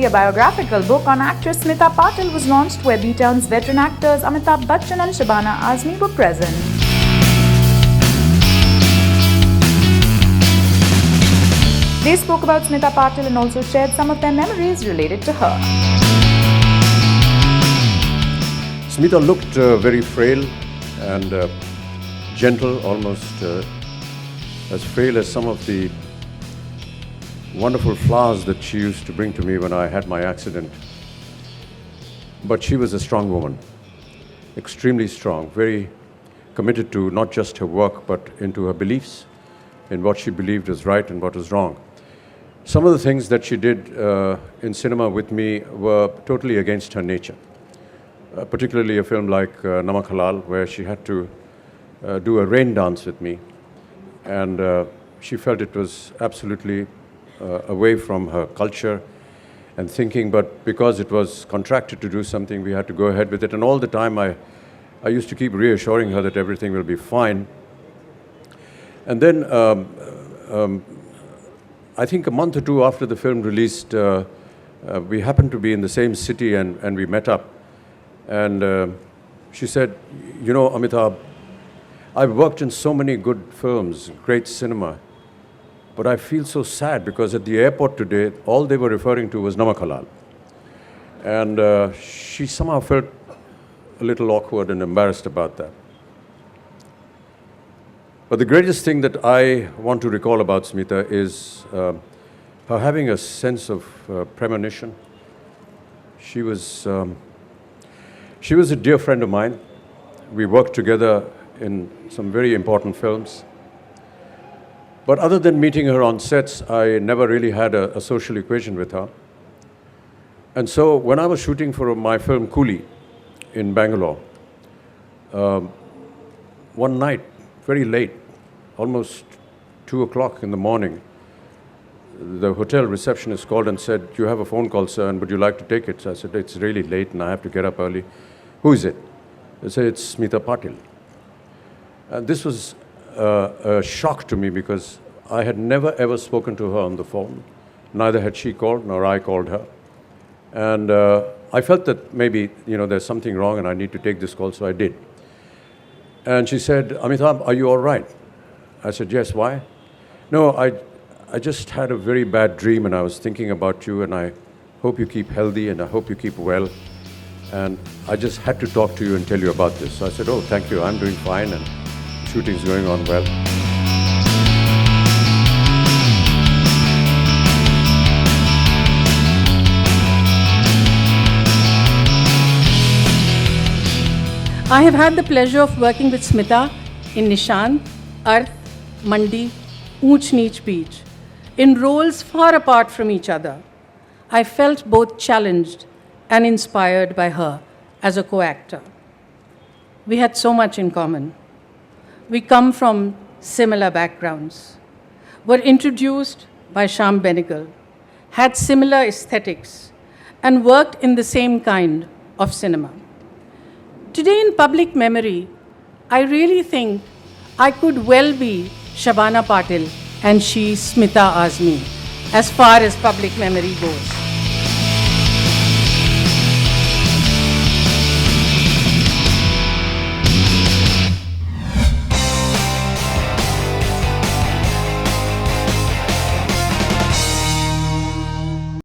a biographical book on actress Smita Patil was launched where B-Town's veteran actors Amitabh, Bachchan and Shabana Azmi were present. They spoke about Smita Patil and also shared some of their memories related to her. Smita looked very frail and gentle, almost as frail as some of the wonderful flowers that she used to bring to me when I had my accident. But she was a strong woman, extremely strong, very committed to not just her work but into her beliefs, in what she believed was right and what was wrong. Some of the things that she did in cinema with me were totally against her nature, particularly a film like Namak Halal, where she had to do a rain dance with me, and she felt it was absolutely away from her culture and thinking, but because it was contracted to do something, we had to go ahead with it. And all the time I used to keep reassuring her that everything will be fine. And then I think a month or two after the film released, we happened to be in the same city and we met up. And she said, you know, Amitabh, I've worked in so many good films, great cinema, but I feel so sad because at the airport today, all they were referring to was Namak Halal. And she somehow felt a little awkward and embarrassed about that. But the greatest thing that I want to recall about Smita is her having a sense of premonition. She was a dear friend of mine. We worked together in some very important films. But other than meeting her on sets, I never really had a social equation with her. And so when I was shooting for my film Coolie in Bangalore, one night, very late, almost 2 o'clock in the morning, the hotel receptionist called and said, you have a phone call, sir, and would you like to take it? So I said, it's really late and I have to get up early. Who is it? They said, it's Smita Patil. And this was a shock to me because I had never ever spoken to her on the phone. Neither had she called nor I called her. And I felt that maybe, you know, there's something wrong and I need to take this call, so I did. And she said, Amitabh, are you all right? I said, yes, why? No, I just had a very bad dream and I was thinking about you and I hope you keep healthy and I hope you keep well. And I just had to talk to you and tell you about this. So I said, oh, thank you, I'm doing fine and shooting's going on well. I have had the pleasure of working with Smita in Nishan, Arth, Mandi, Oonch Neech Beach, in roles far apart from each other. I felt both challenged and inspired by her as a co-actor. We had so much in common. We come from similar backgrounds, were introduced by Shyam Benegal, had similar aesthetics, and worked in the same kind of cinema. Today in public memory, I really think I could well be Shabana Patil and she Smita Azmi, as far as public memory goes.